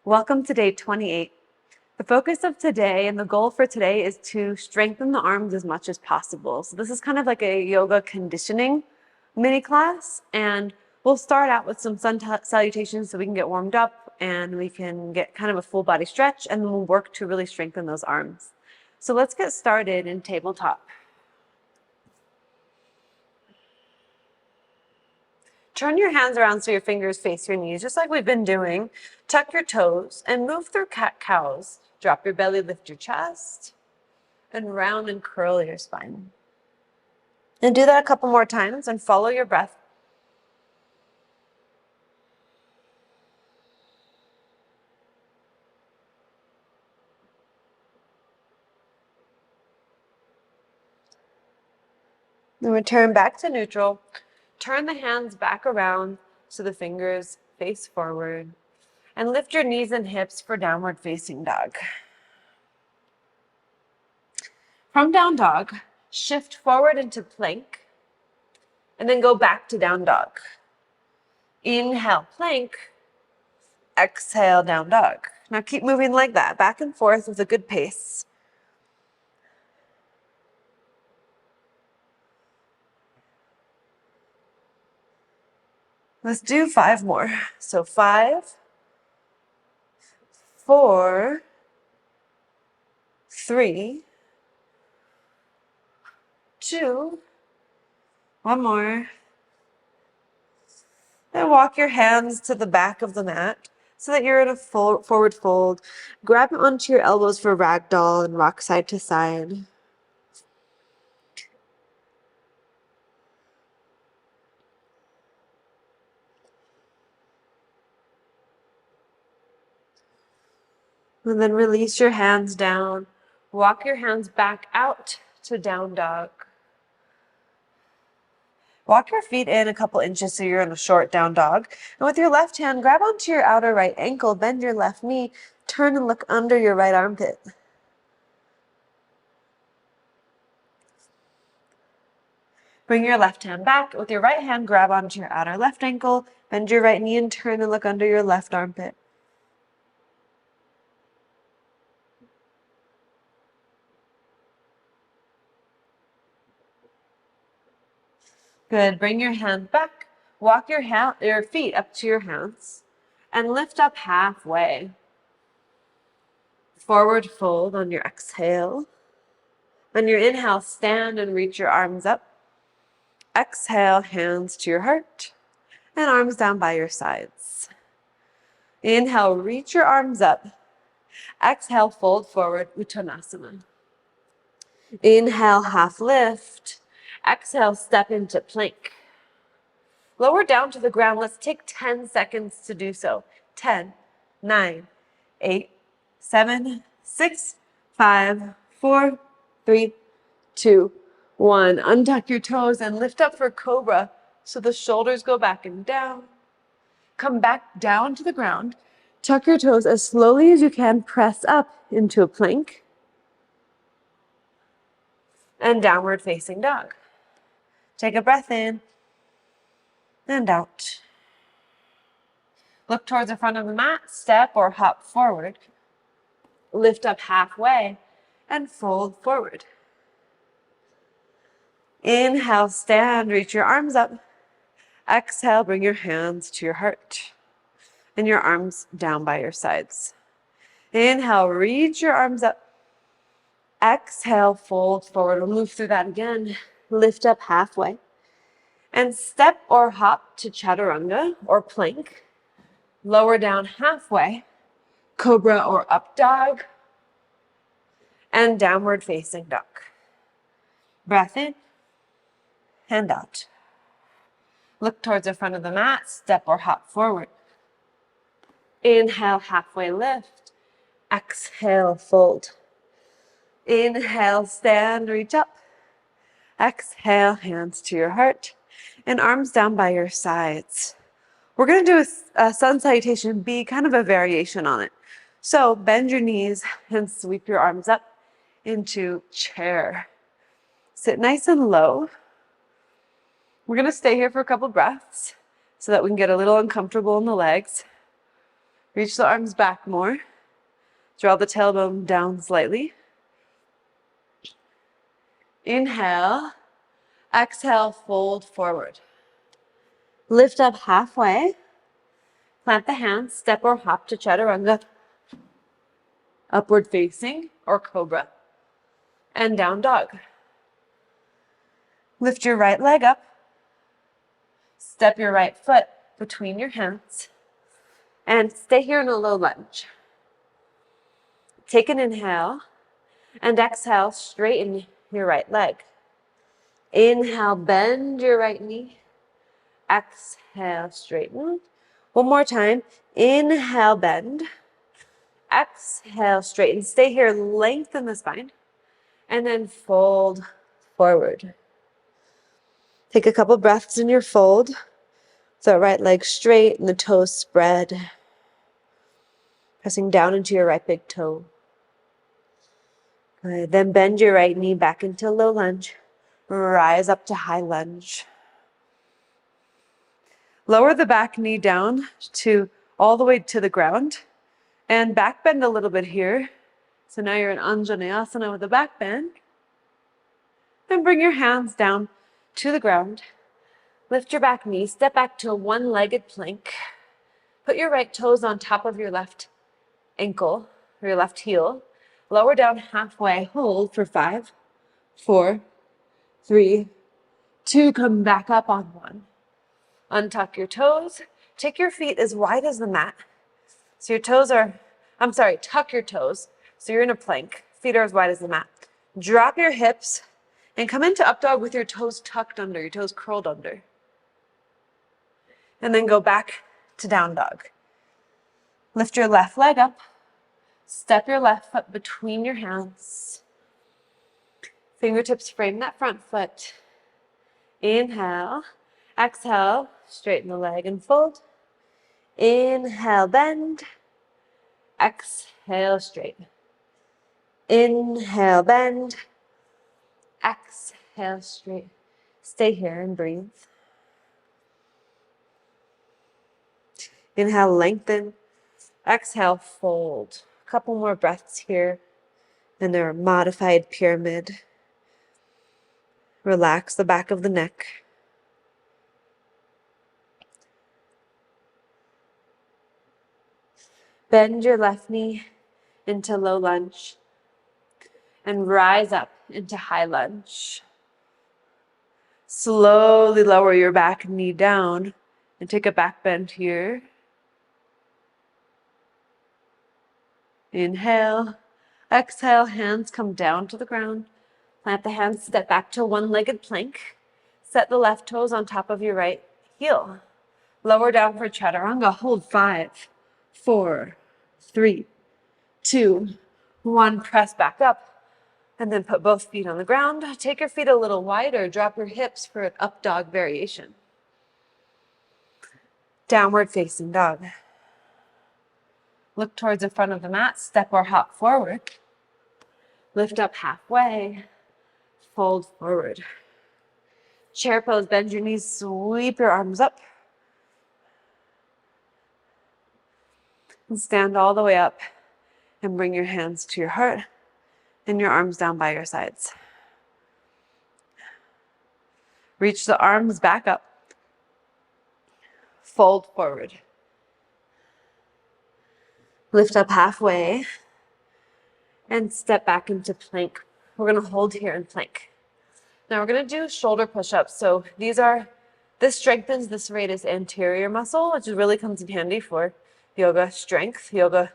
Welcome to day 28. The focus of today and the goal for today is to strengthen the arms as much as possible. So this is kind of like a yoga conditioning mini class, and we'll start out with some sun salutations so we can get warmed up and we can get kind of a full body stretch, and then we'll work to really strengthen those arms. So let's get started in tabletop. Turn your hands around so your fingers face your knees, just like we've been doing. Tuck your toes and move through cat-cows. Drop your belly, lift your chest, and round and curl your spine. And do that a couple more times and follow your breath. Then return back to neutral. Turn the hands back around so the fingers face forward. And lift your knees and hips for downward facing dog. From down dog, shift forward into plank, and then go back to down dog. Inhale, plank. Exhale, down dog. Now keep moving like that, back and forth with a good pace. Let's do 5 more. So 5, 4, 3, 2, 1 more. And walk your hands to the back of the mat so that you're in a forward fold. Grab onto your elbows for ragdoll and rock side to side. And then release your hands down. Walk your hands back out to down dog. Walk your feet in a couple inches so you're in a short down dog. And with your left hand, grab onto your outer right ankle, bend your left knee, turn and look under your right armpit. Bring your left hand back. With your right hand, grab onto your outer left ankle, bend your right knee and turn and look under your left armpit. Good. Bring your hand back. Walk your feet up to your hands and lift up halfway. Forward fold on your exhale. On your inhale, stand and reach your arms up. Exhale, hands to your heart and arms down by your sides. Inhale, reach your arms up. Exhale, fold forward, Uttanasana. Inhale, half lift. Exhale, step into plank. Lower down to the ground. Let's take 10 seconds to do so. 10, 9, 8, 7, 6, 5, 4, 3, 2, 1. Untuck your toes and lift up for cobra so the shoulders go back and down. Come back down to the ground. Tuck your toes as slowly as you can. Press up into a plank. And downward facing dog. Take a breath in and out. Look towards the front of the mat, step or hop forward. Lift up halfway and fold forward. Inhale, stand, reach your arms up. Exhale, bring your hands to your heart and your arms down by your sides. Inhale, reach your arms up. Exhale, fold forward. We'll move through that again. Lift up halfway and step or hop to chaturanga or plank. Lower down halfway, cobra or up dog, and downward facing dog. Breath in and out. Look towards the front of the mat, step or hop forward. Inhale, halfway lift. Exhale, fold. Inhale, stand, reach up. Exhale, hands to your heart and arms down by your sides. We're going to do a sun salutation, be kind of a variation on it. So bend your knees and sweep your arms up into chair. Sit nice and low. We're going to stay here for a couple breaths so that we can get a little uncomfortable in the legs. Reach the arms back more. Draw the tailbone down slightly. Inhale. Exhale, fold forward. Lift up halfway. Plant the hands, step or hop to chaturanga. Upward facing or cobra. And down dog. Lift your right leg up. Step your right foot between your hands. And stay here in a low lunge. Take an inhale and exhale, straighten your right leg. Inhale, bend your right knee. Exhale, straighten. One more time. Inhale, bend. Exhale, straighten. Stay here, lengthen the spine. And then fold forward. Take a couple breaths in your fold. The right leg straight and the toes spread. Pressing down into your right big toe. Good. Then bend your right knee back into low lunge. Rise up to high lunge. Lower the back knee down to all the way to the ground. And back bend a little bit here. So now you're in Anjaneyasana with a back bend. Then bring your hands down to the ground. Lift your back knee. Step back to a one-legged plank. Put your right toes on top of your left ankle or your left heel. Lower down halfway. Hold for 5, 4, 3, 2. Come back up on 1. Untuck your toes. Take your feet as wide as the mat. So your toes are, tuck your toes. So you're in a plank. Feet are as wide as the mat. Drop your hips and come into up dog with your toes tucked under, your toes curled under. And then go back to down dog. Lift your left leg up. Step your left foot between your hands. Fingertips frame that front foot. Inhale. Exhale. Straighten the leg and fold. Inhale, bend. Exhale, straighten. Inhale, bend. Exhale, straighten. Stay here and breathe. Inhale, lengthen. Exhale, fold. A couple more breaths here in our modified pyramid. Relax the back of the neck. Bend your left knee into low lunge and rise up into high lunge. Slowly lower your back knee down and take a back bend here. Inhale, exhale, hands come down to the ground. Plant the hands, step back to one-legged plank. Set the left toes on top of your right heel. Lower down for chaturanga. Hold 5, 4, 3, 2, 1. Press back up and then put both feet on the ground. Take your feet a little wider. Drop your hips for an up dog variation. Downward facing dog. Look towards the front of the mat. Step or hop forward. Lift up halfway. Fold forward. Chair pose. Bend your knees. Sweep your arms up. And stand all the way up and bring your hands to your heart and your arms down by your sides. Reach the arms back up. Fold forward. Lift up halfway and step back into plank. We're going to hold here in plank. Now we're going to do shoulder push-ups. So this strengthens the serratus anterior muscle, which really comes in handy for yoga strength, yoga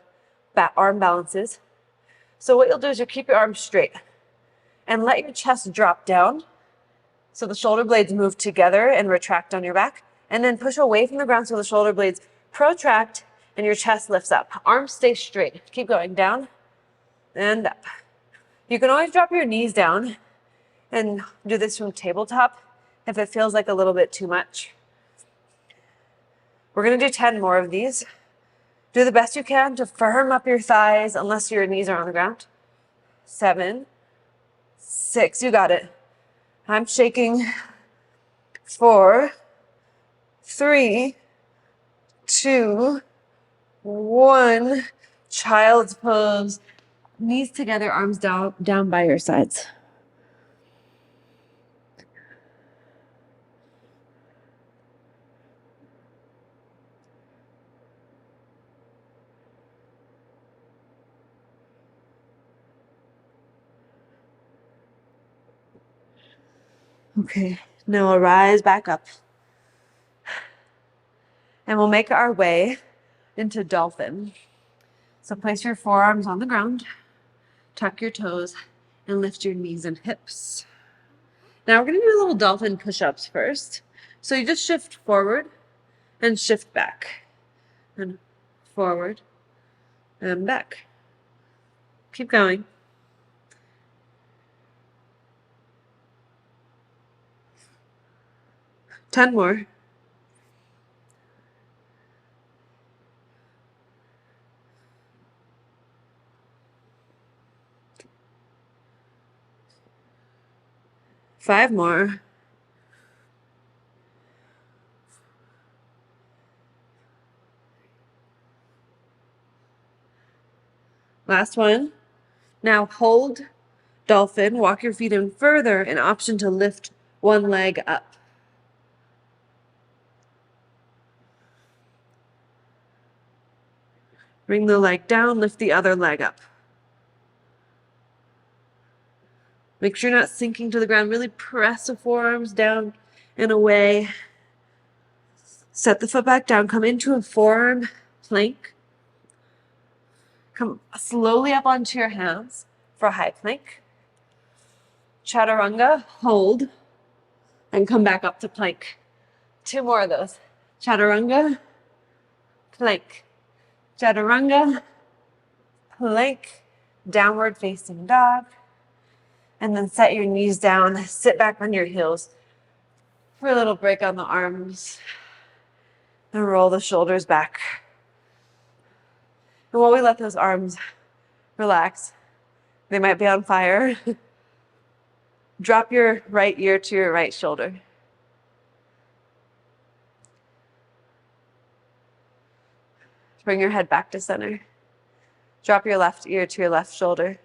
arm balances. So what you'll do is you'll keep your arms straight and let your chest drop down. So the shoulder blades move together and retract on your back, and then push away from the ground so the shoulder blades protract and your chest lifts up. Arms stay straight. Keep going down and up. You can always drop your knees down and do this from tabletop if it feels like a little bit too much. We're going to do 10 more of these. Do the best you can to firm up your thighs unless your knees are on the ground. 7, 6, you got it. I'm shaking. 4, 3, 2, 1. Child's pose. Knees together, arms down by your sides. Okay, now we'll rise back up. And we'll make our way into dolphin. So place your forearms on the ground, tuck your toes, and lift your knees and hips. Now we're going to do little dolphin push-ups first. So you just shift forward and shift back. And forward and back. Keep going. Ten more. Five more. Last one. Now hold dolphin. Walk your feet in further. An option to lift one leg up. Bring the leg down. Lift the other leg up. Make sure you're not sinking to the ground. Really press the forearms down and away. Set the foot back down. Come into a forearm plank. Come slowly up onto your hands for a high plank. Chaturanga, hold, and come back up to plank. 2 more of those. Chaturanga, plank. Chaturanga, plank, downward facing dog. And then set your knees down, sit back on your heels for a little break on the arms. And roll the shoulders back. And while we let those arms relax, they might be on fire. Drop your right ear to your right shoulder. Bring your head back to center. Drop your left ear to your left shoulder.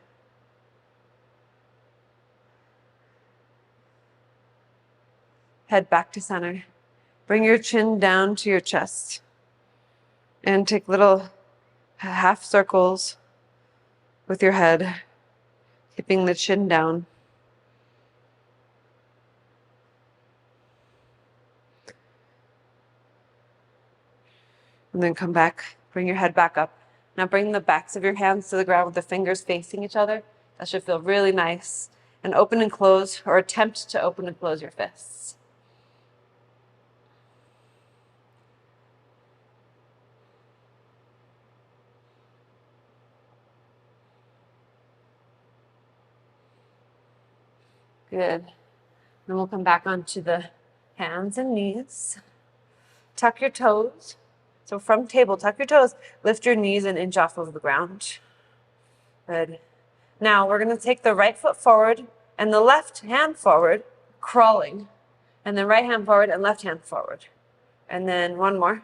Head back to center. Bring your chin down to your chest. And take little half circles with your head, keeping the chin down. And then come back, bring your head back up. Now bring the backs of your hands to the ground with the fingers facing each other. That should feel really nice. And open and close, or attempt to open and close your fists. Good. Then we'll come back onto the hands and knees. Tuck your toes. So from table, tuck your toes, lift your knees and inch off of the ground. Good. Now we're going to take the right foot forward and the left hand forward, crawling. And then right hand forward and left hand forward. And then one more.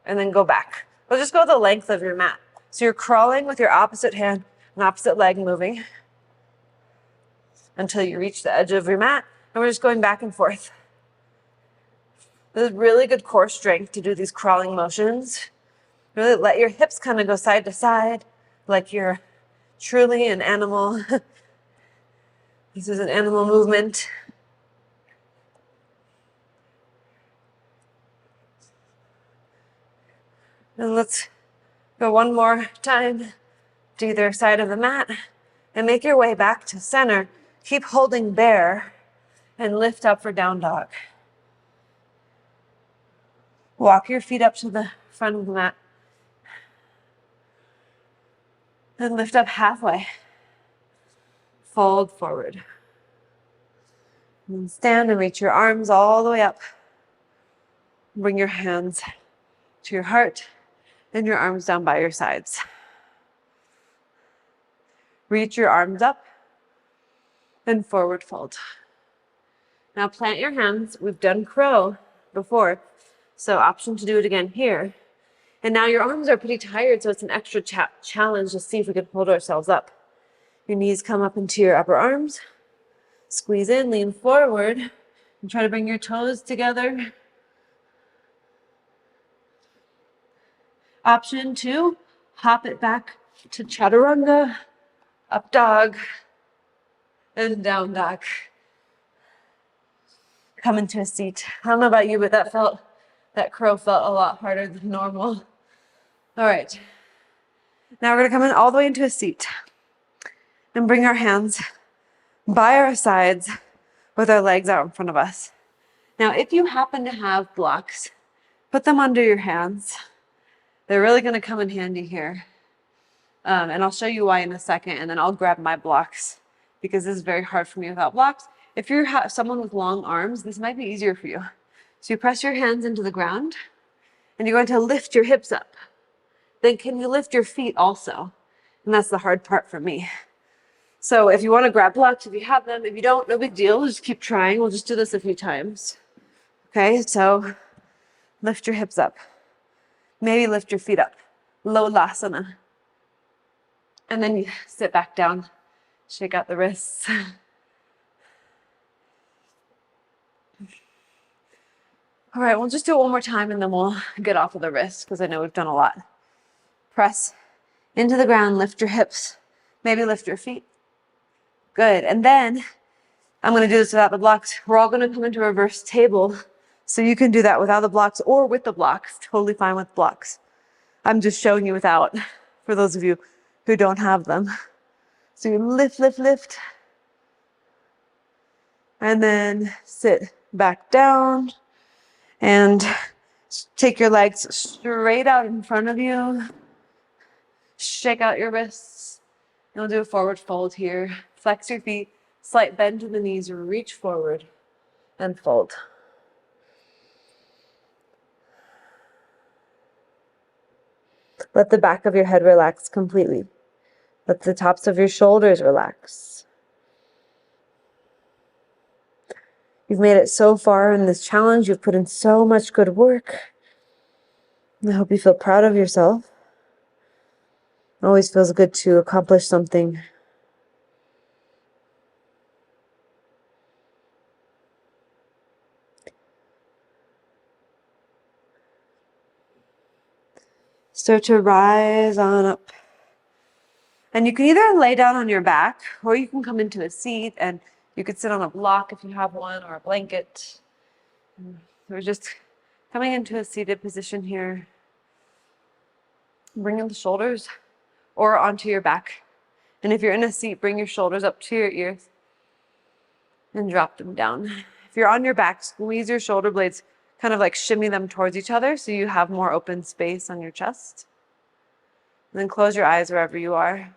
And then go back. We'll just go the length of your mat. So you're crawling with your opposite hand and opposite leg moving until you reach the edge of your mat. And we're just going back and forth. This is really good core strength to do these crawling motions. Really let your hips kind of go side to side, like you're truly an animal. This is an animal movement. And let's go one more time to either side of the mat and make your way back to center. Keep holding bear and lift up for down dog. Walk your feet up to the front of the mat. And lift up halfway. Fold forward. And stand and reach your arms all the way up. Bring your hands to your heart and your arms down by your sides. Reach your arms up and forward fold. Now plant your hands. We've done crow before, so option to do it again here. And now your arms are pretty tired, so it's an extra challenge to see if we can hold ourselves up. Your knees come up into your upper arms. Squeeze in, lean forward, and try to bring your toes together. Option 2, hop it back to chaturanga, up dog, and down dog. Come into a seat. I don't know about you, but that crow felt a lot harder than normal. All right. Now we're gonna come in all the way into a seat and bring our hands by our sides with our legs out in front of us. Now, if you happen to have blocks, put them under your hands. They're really gonna come in handy here. And I'll show you why in a second, and then I'll grab my blocks because this is very hard for me without blocks. If you're someone with long arms, this might be easier for you. So you press your hands into the ground and you're going to lift your hips up. Then can you lift your feet also? And that's the hard part for me. So if you want to grab blocks, if you have them, if you don't, no big deal. Just keep trying. We'll just do this a few times. Okay, so lift your hips up. Maybe lift your feet up. Lolasana. And then you sit back down. Shake out the wrists. All right, we'll just do it one more time and then we'll get off of the wrists because I know we've done a lot. Press into the ground, lift your hips. Maybe lift your feet. Good. And then I'm going to do this without the blocks. We're all going to come into reverse table. So you can do that without the blocks or with the blocks. Totally fine with blocks. I'm just showing you without for those of you who don't have them. So you lift, lift, lift. And then sit back down and take your legs straight out in front of you. Shake out your wrists. And we'll do a forward fold here. Flex your feet, slight bend to the knees, reach forward and fold. Let the back of your head relax completely. Let the tops of your shoulders relax. You've made it so far in this challenge. You've put in so much good work. I hope you feel proud of yourself. It always feels good to accomplish something. Start to rise on up. And you can either lay down on your back or you can come into a seat and you could sit on a block if you have one or a blanket. We're just coming into a seated position here. Bringing the shoulders or onto your back. And if you're in a seat, bring your shoulders up to your ears and drop them down. If you're on your back, squeeze your shoulder blades, kind of like shimmy them towards each other so you have more open space on your chest. And then close your eyes wherever you are.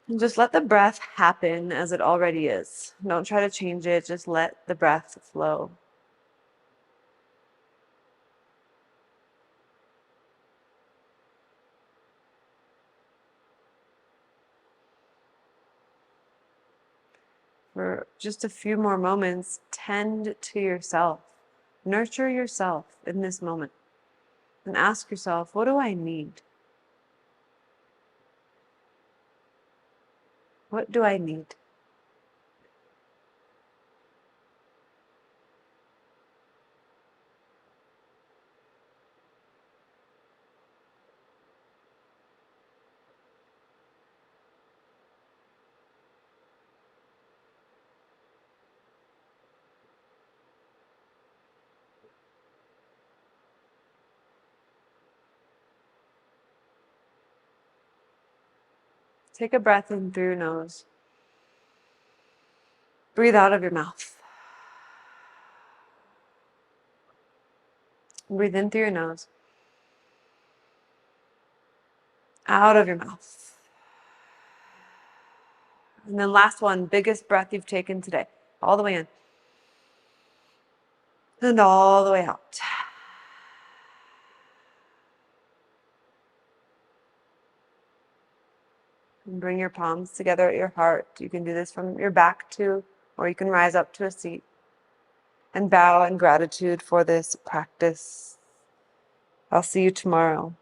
And just let the breath happen as it already is. Don't try to change it, just let the breath flow. For just a few more moments, tend to yourself. Nurture yourself in this moment. And ask yourself, what do I need? What do I need? Take a breath in through your nose. Breathe out of your mouth. Breathe in through your nose. Out of your mouth. And then last one, biggest breath you've taken today. All the way in. And all the way out. And bring your palms together at your heart. You can do this from your back too, or you can rise up to a seat and bow in gratitude for this practice. I'll see you tomorrow.